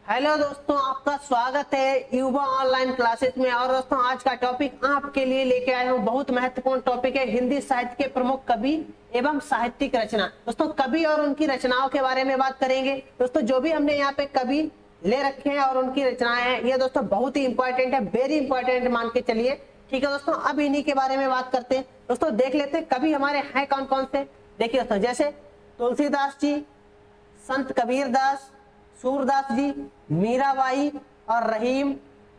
Hello दोस्तों, आपका स्वागत है युवा ऑनलाइन क्लासेस में। और दोस्तों, आज का टॉपिक आपके लिए लेके आया हूँ, बहुत महत्वपूर्ण टॉपिक है। हिंदी साहित्य के प्रमुख कवि एवं साहित्यिक रचना। दोस्तों, कवि और उनकी रचनाओं के बारे में बात करेंगे। दोस्तों, जो भी हमने यहाँ पे कवि ले रखे हैं और उनकी रचनाएं हैं, ये दोस्तों बहुत ही इंपॉर्टेंट है, वेरी इंपॉर्टेंट मान के चलिए। ठीक है दोस्तों, अब इन्हीं के बारे में बात करते हैं। दोस्तों, देख लेते हैं कवि हमारे हैं कौन कौन से। देखिए दोस्तों, जैसे तुलसीदास जी, संत कबीरदास, सूरदास जी, मीराबाई और रहीम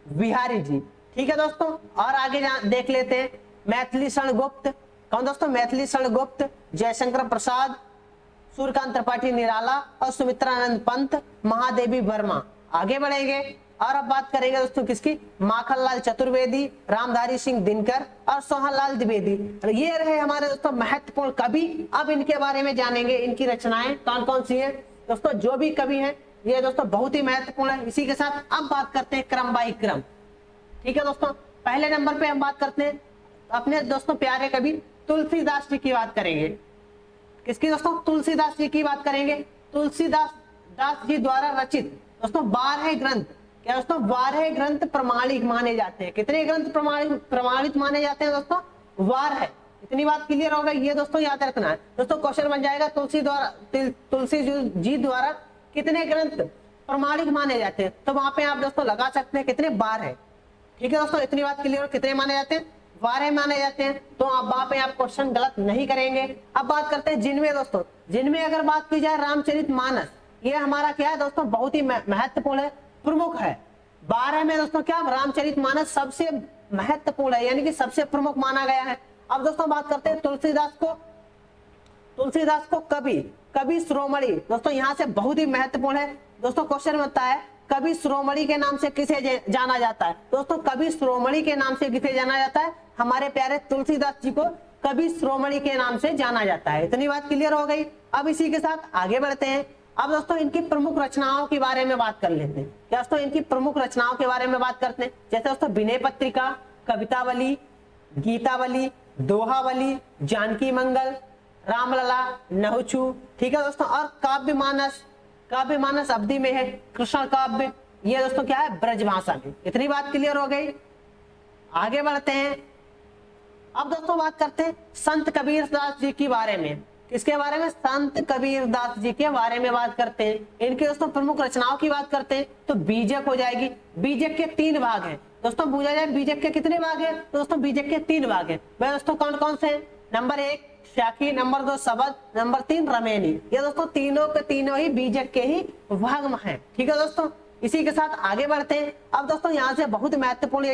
बिहारी जी। ठीक है दोस्तों, और आगे देख लेते हैं मैथिली शरण गुप्त। कौन दोस्तों? मैथिली शरण गुप्त, जयशंकर प्रसाद, सूर्यकांत त्रिपाठी निराला और सुमित्रानंद पंत, महादेवी वर्मा। आगे बढ़ेंगे और अब बात करेंगे दोस्तों किसकी? माखनलाल चतुर्वेदी, रामधारी सिंह दिनकर और सोहनलाल द्विवेदी। ये रहे हमारे दोस्तों महत्वपूर्ण कवि। अब इनके बारे में जानेंगे, इनकी रचनाएं कौन कौन सी है। दोस्तों, जो भी कवि हैं ये दोस्तों बहुत ही महत्वपूर्ण है। इसी के साथ अब बात करते हैं क्रम बाई क्रम। ठीक है दोस्तों, पहले नंबर पे हम बात करते हैं अपने दोस्तों प्यारे कवि तुलसीदास जी की बात करेंगे। किसकी दोस्तों? तुलसीदास जी की बात करेंगे। तुलसीदास जी द्वारा रचित दोस्तों 12 ग्रंथ, क्या दोस्तों 12 ग्रंथ प्रमाणिक माने जाते हैं। कितने ग्रंथ प्रमाणित माने जाते हैं दोस्तों? 12 है। इतनी बात क्लियर हो गई, ये दोस्तों याद रखना है। दोस्तों क्वेश्चन बन जाएगा तुलसी जी द्वारा कितने ग्रंथ प्रमाणिक माने जाते हैं, तो वहां पे आप दोस्तों लगा सकते हैं कितने? 12। ठीक है दोस्तों, इतनी बात क्लियर। कितने माने जाते हैं? 12 माने जाते हैं। तो आप वहां पे आप क्वेश्चन गलत नहीं करेंगे। अब बात करते हैं जिनमें दोस्तों, जिनमें अगर बात की जाए रामचरितमानस, ये हमारा क्या है दोस्तों? बहुत ही महत्वपूर्ण है, प्रमुख है। 12 में दोस्तों क्या रामचरितमानस सबसे महत्वपूर्ण है, यानी कि सबसे प्रमुख माना गया है। अब दोस्तों बात करते हैं तुलसीदास को कवि शिरोमणि। दोस्तों यहाँ से बहुत ही महत्वपूर्ण है। दोस्तों क्वेश्चन बनता है कवि शिरोमणि के नाम से किसे जाना जाता है? दोस्तों कवि शिरोमणि के नाम से किसे जाना जाता है? हमारे प्यारे तुलसीदास जी को कवि शिरोमणि के नाम से जाना जाता है। इतनी बात क्लियर हो गई। अब इसी के साथ आगे बढ़ते हैं। अब दोस्तों इनकी प्रमुख रचनाओं के बारे में बात कर लेते हैं। क्या दोस्तों इनकी प्रमुख रचनाओं के बारे में बात करते हैं? जैसे दोस्तों विनय पत्रिका, कवितावली, गीतावली, दोहावली, जानकी मंगल, रामलला, नहुछु। ठीक है दोस्तों, और काव्य मानस अवधि में है, कृष्ण काव्य ये दोस्तों क्या है? ब्रजभाषा में। इतनी बात क्लियर हो गई। आगे बढ़ते हैं। अब दोस्तों बात करते हैं संत कबीरदास जी के बारे में। किसके बारे में? संत कबीरदास जी के बारे में बात करते हैं। इनके दोस्तों प्रमुख रचनाओं की बात करते हैं तो बीजक हो जाएगी। बीजक के 3 भाग हैं दोस्तों। पूछा जाए बीजक के कितने भाग हैं? तो दोस्तों बीजक के 3 भाग हैं। वह दोस्तों कौन कौन से हैं? नंबर 1 शाखी, नंबर 2 शबद, नंबर 3 रमेनी। ये दोस्तों तीनों के तीनों ही बीजक के ही भाग हैं। ठीक है दोस्तों, इसी के साथ आगे बढ़ते हैं। अब दोस्तों यहाँ से बहुत महत्वपूर्ण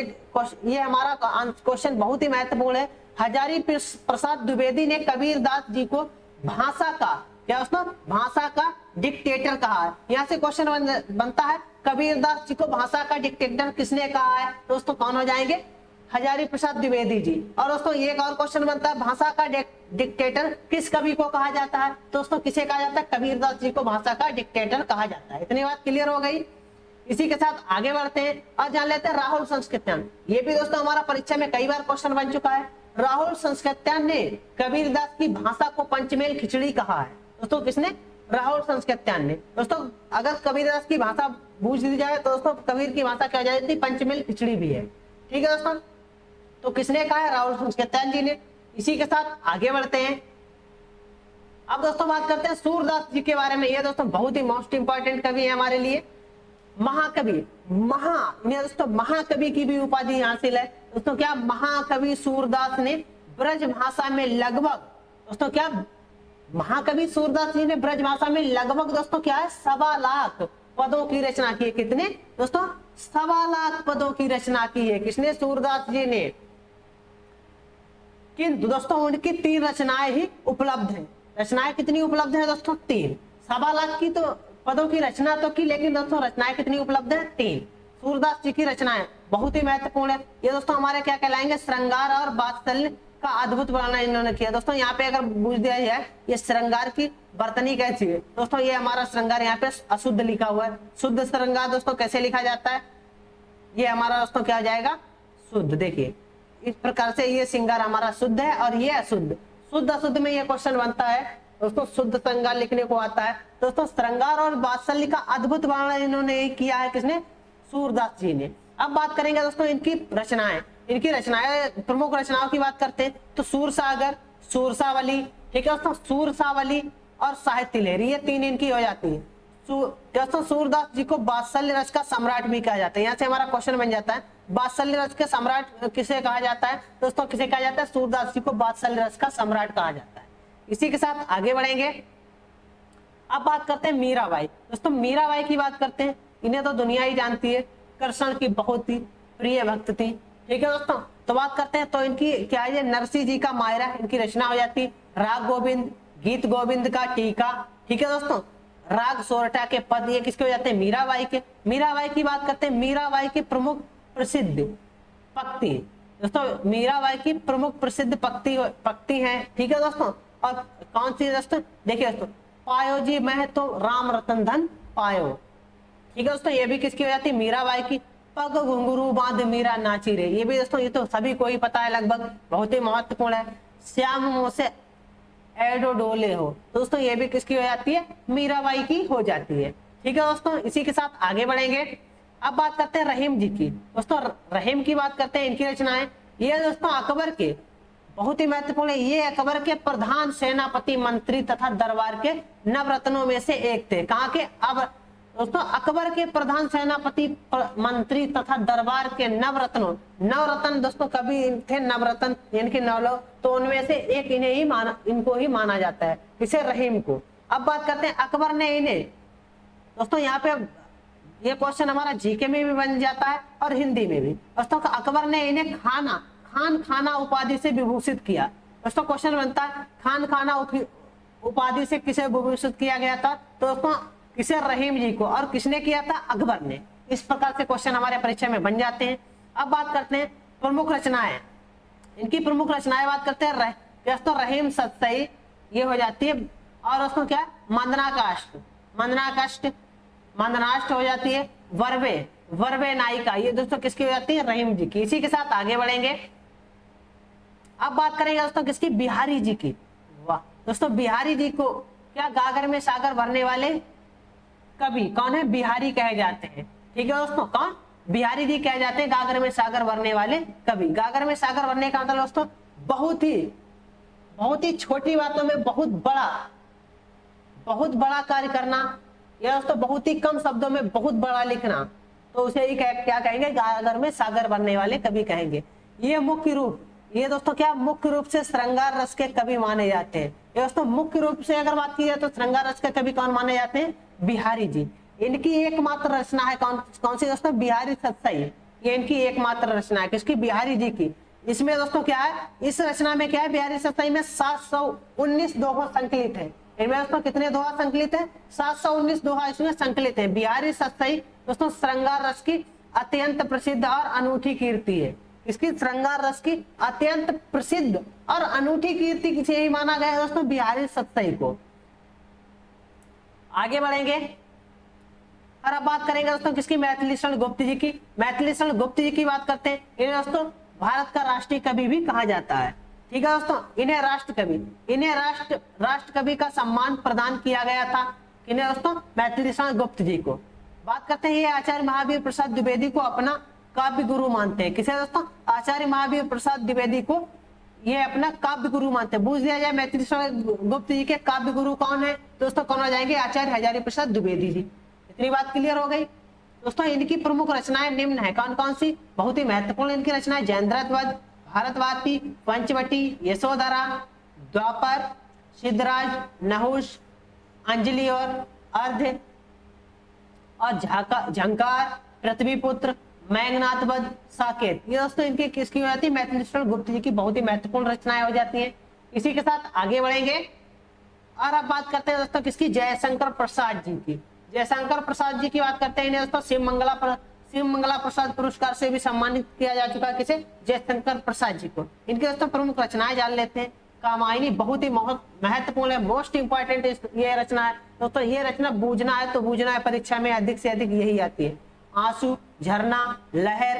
ये हमारा क्वेश्चन बहुत ही महत्वपूर्ण है। हजारी प्रसाद द्विवेदी ने कबीरदास जी को भाषा का क्या दोस्तों? भाषा का डिक्टेटर कहा है। यहाँ से क्वेश्चन बनता है कबीरदास जी को भाषा का डिक्टेटर किसने कहा है? दोस्तों कौन हो जाएंगे? हजारी प्रसाद द्विवेदी जी। और दोस्तों एक और क्वेश्चन बनता है भाषा का डिक्टेटर किस कवि को कहा जाता है? दोस्तों किसे कहा जाता है? कबीरदास जी को भाषा का डिक्टेटर कहा जाता है। इतनी बात क्लियर हो गई। इसी के साथ आगे बढ़ते हैं और जान लेते हैं राहुल संस्कृत्यान। ये भी दोस्तों हमारा परीक्षा में कई बार क्वेश्चन बन चुका है। राहुल संस्कृत्यान ने कबीरदास की भाषा को पंचमेल खिचड़ी कहा है। दोस्तों किसने? राहुल संस्कृत्यान ने। दोस्तों अगर कबीरदास की भाषा पूछ दी जाए तो दोस्तों कबीर की भाषा क्या हो जाती है? पंचमेल खिचड़ी भी है। ठीक है दोस्तों, तो किसने कहा है? राहुल संस्कृत्यान जी ने। इसी के साथ आगे बढ़ते हैं। अब दोस्तों बात करते हैं सूरदास जी के बारे में। ये दोस्तों बहुत ही मोस्ट इंपॉर्टेंट कवि है हमारे लिए। महाकवि दोस्तों महाकवि की भी उपाधि हासिल है। दोस्तों क्या महाकवि सूरदास ने ब्रज भाषा में लगभग दोस्तों क्या महाकवि सूरदास जी ने ब्रज भाषा में लगभग दोस्तों क्या है? 1.25 लाख पदों की रचना की है। कितने दोस्तों? 1.25 लाख पदों की रचना की है। किसने? सूरदास जी ने। किंतु दोस्तों उनकी 3 रचनाएं ही उपलब्ध हैं। रचनाएं कितनी उपलब्ध है दोस्तों? 3। 1.25 लाख की तो पदों की रचना तो की, लेकिन दोस्तों रचनाएं कितनी उपलब्ध है? 3। सूरदास जी की रचनाएं बहुत ही महत्वपूर्ण है। ये दोस्तों हमारे क्या कहलाएंगे? श्रृंगार और वात्सल्य का अद्भुत वर्णन इन्होंने किया। दोस्तों यहाँ पे अगर पूछ दिया जाए ये श्रृंगार की वर्तनी कैसी है? दोस्तों ये हमारा श्रृंगार यहाँ पे अशुद्ध लिखा हुआ है। शुद्ध श्रृंगार दोस्तों कैसे लिखा जाता है? ये हमारा दोस्तों क्या हो जाएगा? शुद्ध। देखिए इस प्रकार से ये श्रृंगार हमारा शुद्ध है और ये अशुद्ध। शुद्ध अशुद्ध में ये क्वेश्चन बनता है दोस्तों। शुद्ध श्रृंगार लिखने को आता है दोस्तों श्रृंगार और वात्सल्य का अद्भुत वर्णन इन्होंने किया है, किसने? सूरदास जी ने। अब बात करेंगे दोस्तों इनकी रचनाएं, प्रमुख रचनाओं की बात करते हैं तो सूरसागर, सूरसावली, ठीक है दोस्तों, सूरसावली और साहित्य लहरी, ये तीन इनकी हो जाती है। दोस्तों सूरदास जी को वात्सल्य रस का सम्राट भी कहा जाता है। यहाँ से हमारा क्वेश्चन बन जाता है, वात्सल्य रस के सम्राट किसे कहा जाता है? दोस्तों किसे कहा जाता है? सूरदास जी को वात्सल्य रस का सम्राट कहा जाता है। इसी के साथ आगे बढ़ेंगे। अब बात करते हैं मीराबाई। दोस्तों मीराबाई की बात करते हैं, इन्हें तो दुनिया ही जानती है, कृष्ण की बहुत ही प्रिय भक्त थी, ठीक है दोस्तों। तो बात करते हैं तो इनकी क्या है, नरसिंह जी का मायरा इनकी रचना हो जाती। राग गोविंद, गीत गोविंद का टीका, ठीक है दोस्तों, राग सोरठा के पद, ये किसके हो जाते हैं? मीराबाई के। मीराबाई की बात करते हैं, मीराबाई की प्रमुख प्रसिद्ध पक्ति, दोस्तों मीराबाई की प्रमुख प्रसिद्ध पक्ति है, ठीक है दोस्तों। और कौन सी दोस्तों? देखिए दोस्तों, पायो जी मैं तो राम रतन धन पायो, ठीक है दोस्तों, ये भी किसकी हो जाती है? मीराबाई की। पग घुंघरू बांध मीरा नाची रे, ये भी दोस्तों, ये तो सभी को ही पता है लगभग, बहुत ही महत्वपूर्ण है। श्याम मुँह से एडो डोले हो, दोस्तों ये भी किसकी हो जाती है? मीराबाई की हो जाती है, ठीक है दोस्तों। इसी के साथ आगे बढ़ेंगे। अब बात करते हैं रहीम जी की। दोस्तों रहीम की बात करते हैं, इनकी रचनाएं, ये दोस्तों अकबर के बहुत ही महत्वपूर्ण है। ये अकबर के प्रधान सेनापति, मंत्री तथा दरबार के नवरत्नों में से एक थे। कहाँ के? अब दोस्तों अकबर के प्रधान सेनापति, मंत्री तथा दरबार के नवरत्नों, नवरत्न दोस्तों कभी थे नवरत्न, इनके 9 लोग, तो उनमें से एक इनको ही माना जाता है, किसे? रहीम को। अब बात करते हैं अकबर ने इन्हें, दोस्तों यहाँ पे ये क्वेश्चन हमारा जीके में भी बन जाता है और हिंदी में भी। दोस्तों अकबर ने इन्हें खान खाना उपाधि से विभूषित किया। दोस्तों क्वेश्चन बनता है, खान खाना उपाधि से किसे विभूषित किया गया था? तो दोस्तों किसे? रहीम जी को। और किसने किया था? अकबर ने। इस प्रकार से क्वेश्चन हमारे परीक्षा में बन जाते हैं। अब बात करते हैं प्रमुख रचनाएं, इनकी प्रमुख रचनाएं बात करते हैं। दोस्तों रहीम सतसई ये हो जाती है, और दोस्तों क्या? मंदनाष्ट हो जाती है। वर्वे नायिका, ये दोस्तों किसकी हो जाती है? रहीम जी की। इसी के साथ आगे बढ़ेंगे। अब बात करेंगे दोस्तों किसकी? बिहारी जी की। वाह दोस्तों, बिहारी जी को क्या गागर में सागर भरने वाले कवि कौन है? बिहारी कहे जाते हैं, ठीक है दोस्तों। कौन? बिहारी जी कहे जाते हैं गागर में सागर भरने वाले कवि। गागर में सागर भरने का मतलब दोस्तों बहुत ही छोटी बातों में बहुत बड़ा कार्य करना, या दोस्तों बहुत ही कम शब्दों में बहुत बड़ा लिखना, तो उसे ही क्या कहेंगे? गागर में सागर भरने वाले कवि कहेंगे। ये दोस्तों क्या? मुख्य रूप से श्रृंगार रस के कवि माने जाते हैं। ये दोस्तों मुख्य रूप से अगर बात की जाए तो श्रृंगार रस के कवि कौन माने जाते हैं? बिहारी जी। इनकी एकमात्र रचना है कौन सी दोस्तों? बिहारी सतसई, ये इनकी एकमात्र रचना है, किसकी? बिहारी जी की। इसमें दोस्तों क्या है? इस रचना में क्या है? बिहारी सतसई में 719 दोहा संकलित है। इनमें दोस्तों कितने दोहा संकलित है? 719 दोहा इसमें संकलित है। बिहारी सतसई दोस्तों श्रृंगार रस की अत्यंत प्रसिद्ध और अनूठी कीर्ति है। इसकी श्रृंगार रस की अत्यंत प्रसिद्ध और अनूठी कीर्ति किसे ही माना गया है दोस्तों? बिहारी सतसई को। आगे बढ़ेंगे और अब बात करेंगे दोस्तों किसकी? मैथिली शरण गुप्त जी की। मैथिली शरण गुप्त जी की बात करते हैं। इन्हें दोस्तों भारत का राष्ट्रीय कवि भी कहा जाता है, ठीक है दोस्तों। इन्हें राष्ट्र कवि का सम्मान प्रदान किया गया था। इन्हें दोस्तों? मैथिली शरण गुप्त जी को। बात करते हैं, ये आचार्य महावीर प्रसाद द्विवेदी को अपना काव्य गुरु मानते हैं। किसे दोस्तों? आचार्य महावीर प्रसाद द्विवेदी को ये अपना काव्य गुरु मानते हैं। पूछ दिया जाए मैथिली शरण गुप्त जी के काव्य गुरु कौन है दोस्तों? कौन हो जाएंगे? आचार्य हजारी प्रसाद द्विवेदी जी। इतनी बात क्लियर हो गई दोस्तों। इनकी प्रमुख रचनाएं निम्न है, कौन कौन सी? बहुत ही महत्वपूर्ण इनकी रचनाएं: जयेंद्रध्वज, भारतवासी, पंचवटी, यशोधरा, द्वापर, सिद्धराज, नहुष, अंजलि और अर्ध, और झंकार, पृथ्वीपुत्र, मेघनाथ वध, साकेत। ये दोस्तों इनकी किसकी हो जाती है? मैथिली शरण गुप्त जी की बहुत ही महत्वपूर्ण रचनाएं हो जाती हैं। इसी के साथ आगे बढ़ेंगे और अब बात करते हैं दोस्तों किसकी? जयशंकर प्रसाद जी की। जयशंकर प्रसाद जी की बात करते हैं। इन्हें दोस्तों शिव मंगला प्रसाद पुरस्कार से भी सम्मानित किया जा चुका है। किसे? जयशंकर प्रसाद जी को। इनके दोस्तों प्रमुख रचनाएं जान लेते हैं। कामायनी बहुत ही महत्वपूर्ण है, मोस्ट इंपॉर्टेंट ये रचना है दोस्तों। ये रचना बूझना है परीक्षा में अधिक से अधिक यही आती है। आंसू, झरना, लहर,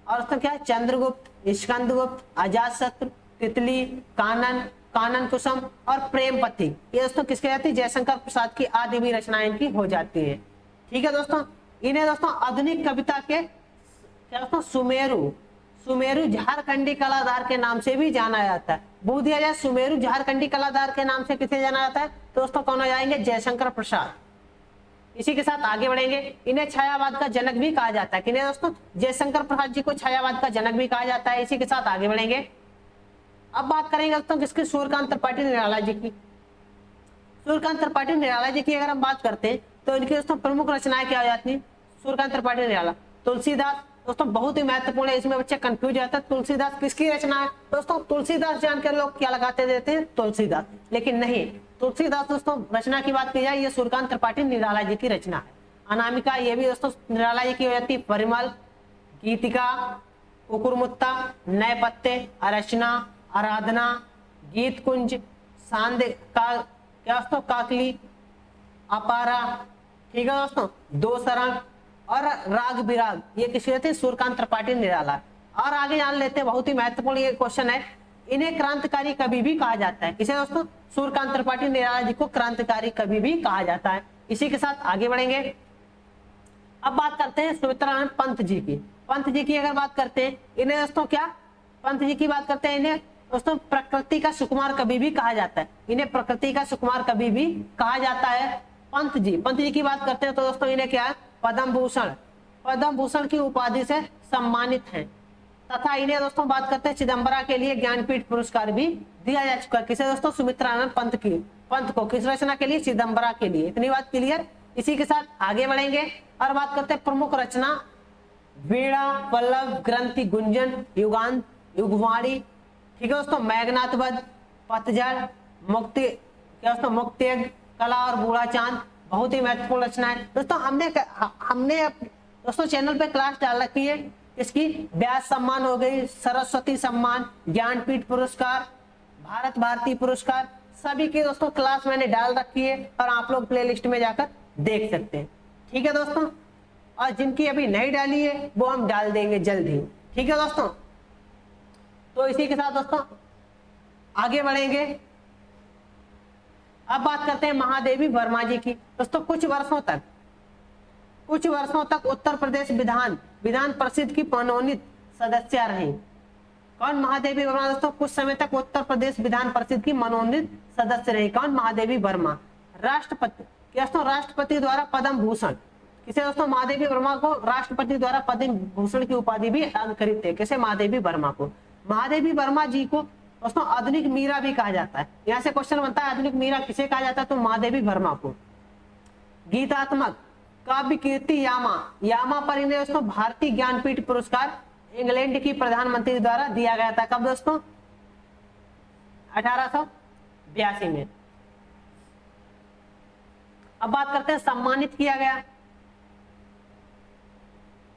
और दोस्तों क्या? चंद्रगुप्त, स्कंदगुप्त, अजातशत्रु, तितली, कानन, कानन कुसुम और प्रेम पथी, ये दोस्तों किसके जाती है, जयशंकर प्रसाद की आदि भी रचनाएं इनकी हो जाती है। ठीक है दोस्तों, इन्हें दोस्तों आधुनिक कविता के क्या दोस्तों सुमेरु झारखंडी कलाधार के नाम से भी जाना जाता है। बूझ दिया जाए सुमेरु झारखंडी कलाधार के नाम से किसे जाना जाता है, तो दोस्तों कौन हो जाएंगे, जयशंकर प्रसाद। इसी के साथ आगे बढ़ेंगे, इन्हें छायावाद का जनक भी कहा जाता है। किन्हें दोस्तों, जयशंकर प्रसाद जी को छायावाद का जनक भी कहा जाता है। इसी के साथ आगे बढ़ेंगे, अब बात करेंगे दोस्तों किसकी, सूर्यकांत त्रिपाठी निराला जी की। सूर्यकांत त्रिपाठी निराला जी की अगर हम बात करते हैं तो इनकी दोस्तों प्रमुख रचनाएं क्या हो जाती है, सूर्यकांत त्रिपाठी निराला। तुलसीदास दोस्तों बहुत ही महत्वपूर्ण है, इसमें बच्चे कंफ्यूज जाते हैं, तुलसीदास किसकी रचना है। दोस्तों तुलसीदास जानकर लोग क्या लगाते देते हैं, तुलसीदास, लेकिन नहीं, तुलसीदास दोस्तों रचना की बात की जाए ये सूर्यकांत त्रिपाठी निराला जी की रचना है। अनामिका ये भी दोस्तों निराला जी की हो जाती है। परिमल, गीतिका, कुकुरमुत्ता, नए पत्ते, अर्चना, आराधना, गीत कुंज, सांदे का क्या दोस्तों, काकली, अपारा, ठीक है दोस्तों, दो शरण और राग विराग, ये किसी थे, सूर्यकांत त्रिपाठी निराला। और आगे जान लेते हैं, बहुत ही महत्वपूर्ण ये क्वेश्चन है, इन्हें क्रांतिकारी कवि भी कहा जाता है। किसे दोस्तों, सूर्यकांत त्रिपाठी निराला जी को क्रांतिकारी कवि भी कहा जाता है। इसी के साथ आगे बढ़ेंगे, अब बात करते हैं सुमित्रानंद पंत जी की। पंत जी की अगर बात करते हैं, इन्हें दोस्तों क्या, पंत जी की बात करते हैं, इन्हें दोस्तों प्रकृति का सुकुमार कवि भी कहा जाता है। इन्हें प्रकृति का सुकुमार कवि भी कहा जाता है। पंत जी की बात करते हैं तो दोस्तों इन्हें क्या है, पद्म भूषण की उपाधि से सम्मानित हैं। तथा इन्हें दोस्तों बात करते हैं चिदम्बरा के लिए ज्ञानपीठ पुरस्कार भी दिया जा चुका है। किसे दोस्तों, सुमित्रानंद पंत को किस रचना के लिए, चिदम्बरा के लिए। इतनी बात क्लियर। इसी के साथ आगे बढ़ेंगे और बात करते हैं प्रमुख रचना, वीणा, पल्लव, ग्रंथि, गुंजन, युगांत, युगवाणी, ठीक है दोस्तों, मेघनाथ वध, पतझड़, मुक्ति, क्या दोस्तों, मुक्तियज्ञ, कला और बूढ़ा चांद, बहुत ही महत्वपूर्ण रचना है। दोस्तों हमने दोस्तों चैनल पे क्लास डाल रखी है, इसकी व्यास सम्मान हो गई, सरस्वती सम्मान, ज्ञानपीठ पुरस्कार, भारत भारती पुरस्कार, सभी की दोस्तों क्लास मैंने डाल रखी है और आप लोग प्लेलिस्ट में जाकर देख सकते हैं। ठीक है दोस्तों, और जिनकी अभी नहीं डाली है वो हम डाल देंगे जल्द ही। ठीक है दोस्तों, तो इसी के साथ दोस्तों आगे बढ़ेंगे, अब बात करते हैं महादेवी वर्मा जी की। दोस्तों कुछ वर्षों तक उत्तर प्रदेश विधान परिषद की मनोनीत सदस्य रही। कौन, महादेवी वर्मा दोस्तों कुछ समय तक उत्तर प्रदेश विधान परिषद की मनोनीत सदस्य रही। कौन, महादेवी वर्मा। राष्ट्रपति द्वारा पद्म भूषण, किसे दोस्तों, महादेवी वर्मा को राष्ट्रपति द्वारा पद्म भूषण की उपाधि भी अलंकृत है। किसे, महादेवी वर्मा को। महादेवी वर्मा जी को दोस्तों आधुनिक मीरा भी कहा जाता है। यहाँ से क्वेश्चन बनता है आधुनिक मीरा किसे कहा जाता है, तो महादेवी वर्मा को। गीतात्मक काव्य कीर्ति यामा पर इन्हें दोस्तों भारतीय ज्ञानपीठ पुरस्कार इंग्लैंड की प्रधानमंत्री द्वारा दिया गया था। कब दोस्तों, 1882 में। अब बात करते हैं सम्मानित किया गया,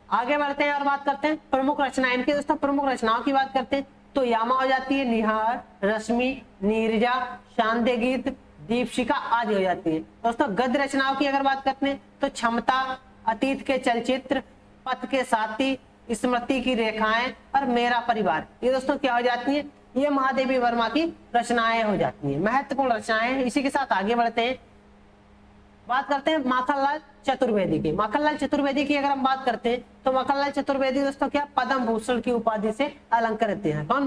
आगे बढ़ते हैं और बात करते हैं प्रमुख रचनाएं। इनकी दोस्तों प्रमुख रचनाओं की बात करते हैं तो यामा हो जाती है, निहार, रश्मि, नीरजा, शांति गीत, दीपशिखा आदि हो जाती है। दोस्तों गद्य रचनाओं की अगर बात करते हैं तो क्षमता, अतीत के चलचित्र, पथ के साथी, स्मृति की रेखाएं और मेरा परिवार, ये दोस्तों क्या हो जाती है, ये महादेवी वर्मा की रचनाएं हो जाती हैं, महत्वपूर्ण रचनाएं हैं। इसी के साथ आगे बढ़ते हैं, बात करते हैं माखनलाल चतुर्वेदी की। माखनलाल चतुर्वेदी की अगर हम बात करते हैं तो माखनलाल चतुर्वेदी दोस्तों क्या पद्म भूषण की उपाधि से अलंकृत हैं। कौन,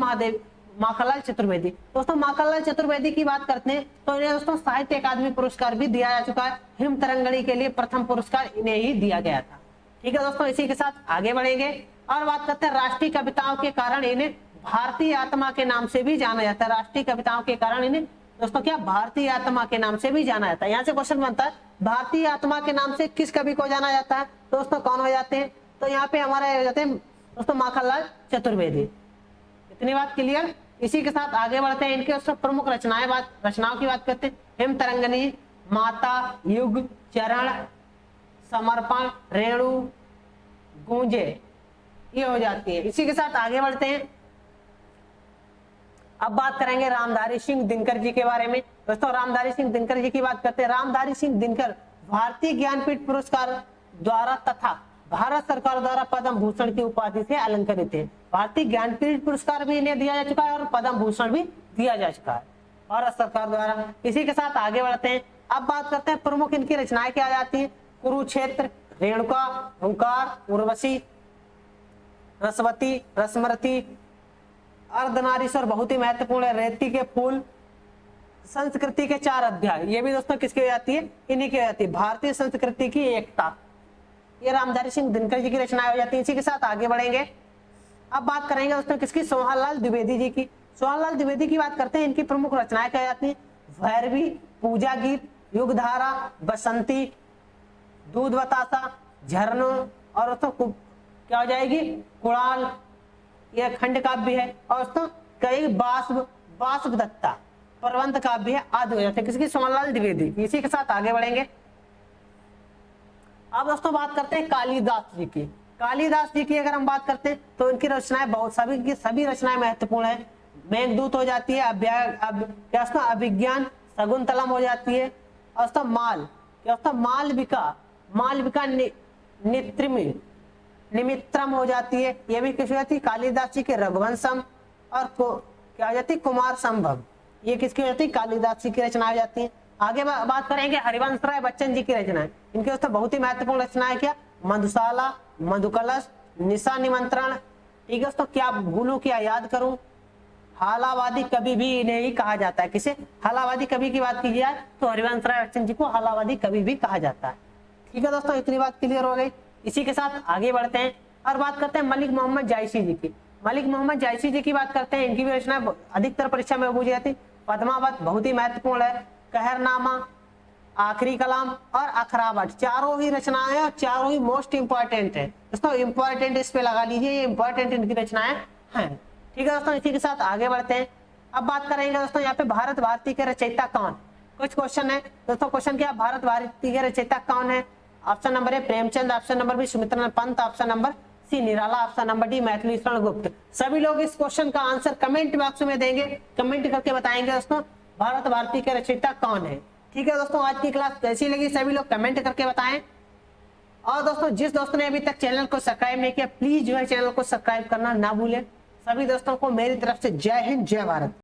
माखनलाल चतुर्वेदी। दोस्तों माखनलाल चतुर्वेदी की बात करते हैं तो इन्हें दोस्तों साहित्य अकादमी पुरस्कार भी दिया जा चुका है। हिम तरंगणी के लिए प्रथम पुरस्कार इन्हें ही दिया गया था। ठीक है दोस्तों, इसी के साथ आगे बढ़ेंगे और बात करते हैं राष्ट्रीय कविताओं के कारण इन्हें भारतीय आत्मा के नाम से भी जाना जाता है। राष्ट्रीय कविताओं के कारण इन्हें दोस्तों क्या भारतीय आत्मा के नाम से भी जाना जाता है। यहाँ से क्वेश्चन बनता है भारतीय आत्मा के नाम से किस कवि को जाना जाता है, दोस्तों कौन हो जाते हैं, तो यहाँ पे हमारे हो जाते हैं दोस्तों माखनलाल चतुर्वेदी। इतनी बात क्लियर। इसी के साथ आगे बढ़ते हैं, इनके प्रमुख रचनाओं की बात करते हैं। हिम तरंगनी, माता, युग, चरण, समर्पण, रेणु, गूंजे, ये हो जाती है। इसी के साथ आगे बढ़ते हैं, अब बात करेंगे रामधारी सिंह दिनकर जी के बारे में। दोस्तों रामधारी सिंह दिनकर जी की बात करते हैं। रामधारी सिंह दिनकर भारतीय ज्ञानपीठ पुरस्कार द्वारा तथा भारत सरकार द्वारा पद्म भूषण की उपाधि से अलंकृत है। भारतीय ज्ञानपीठ पुरस्कार भी इन्हें दिया जा चुका है और पद्म भूषण भी दिया जा चुका है। भारत सरकार द्वारा। इसी के साथ आगे बढ़ते हैं। अब बात करते हैं प्रमुख इनकी रचनाएं क्या जाती हैं। कुरुक्षेत्र, रेणुका, हुंकार, उर्वशी, रसवती, रसमरती, अर्धनारीश्वर बहुत ही महत्वपूर्ण है, रेती के फूल, संस्कृति के 4 अध्याय, ये भी दोस्तों किसकी हो जाती है, इन्हीं की हो जाती है। भारतीय संस्कृति की एकता, ये रामधारी सिंह दिनकर जी की रचनाएं हो जाती है। इसी के साथ आगे बढ़ेंगे। अब बात करेंगे दोस्तों किसकी, सोहनलाल द्विवेदी जी की। सोहनलाल द्विवेदी की बात करते हैं, इनकी प्रमुख रचनाएं क्या जाती हैं। भैरवी, पूजा गीत, युगधारा, बसंती, दूध बतासा, झरनों, और दोस्तों क्या हो जाएगी, कुणाल, यह खंड काव्य है। और दोस्तों कई बाष्प दत्ता प्रबंध काव्य है, आदि हो जाते हैं किसकी, सोहनलाल द्विवेदी। इसी के साथ आगे बढ़ेंगे। अब दोस्तों बात करते हैं कालिदास जी की। कालिदास जी की अगर हम बात करते हैं तो इनकी रचनाएं बहुत, सभी की सभी रचनाएं महत्वपूर्ण है। मेघदूत हो जाती है, अभिज्ञान, शकुंतलम हो जाती है, और मालविका निमित्रम हो जाती है, ये भी किस हो जाती है, कालिदास जी के रघुवंशम, और क्या हो जाती है, कुमार संभव, ये किसकी हो जाती है, कालिदास जी की रचना हो जाती है। आगे बात करेंगे हरिवंश राय बच्चन जी की रचनाएं। इनके दोस्तों बहुत ही महत्वपूर्ण रचनाएं क्या, मधुशाला, मधुकलश, निशा निमंत्रण, ठीक है दोस्तों, क्या भूलूं क्या याद करूं, हालावादी कवि भी इन्हें ही कहा जाता है। किसे, हालावादी कवि की बात की जाए तो हरिवंश राय बच्चन जी को हालावादी कवि भी कहा जाता है। ठीक है दोस्तों, इतनी बात क्लियर हो गई। इसी के साथ आगे बढ़ते हैं और बात करते हैं मलिक मोहम्मद जायसी जी की। मलिक मोहम्मद जायसी जी की बात करते हैं, इनकी भी रचना अधिकतर परीक्षा में पूछी जाती। पद्मावत बहुत ही महत्वपूर्ण है, कहरनामा, आखिरी कलाम और अखरावट, चारों ही रचनाएं और चारों ही मोस्ट इंपॉर्टेंट है दोस्तों। इंपॉर्टेंट इस पे लगा लीजिए, ये इंपॉर्टेंट इनकी रचनाएं हैं। ठीक है दोस्तों, इसी के साथ आगे बढ़ते हैं। अब बात करेंगे दोस्तों यहाँ पे भारत भारती के रचयिता कौन। कुछ क्वेश्चन है दोस्तों, क्वेश्चन क्या, भारत भारती के रचयिता कौन है। Option number A Premchand, option number B Sumitra Pant, option number C Nirala, option number D Maithili Sharan Gupt. सभी लोग इस क्वेश्चन का आंसर कमेंट बॉक्स में देंगे, कमेंट करके बताएंगे दोस्तों भारत भारती के रचयिता कौन है। ठीक है दोस्तों, आज की क्लास कैसी लगी सभी लोग कमेंट करके बताएं। और दोस्तों जिस दोस्तों ने अभी तक चैनल को सब्सक्राइब नहीं किया, प्लीज जो है चैनल को सब्सक्राइब करना ना भूलें। सभी दोस्तों को मेरी तरफ से जय हिंद, जय भारत।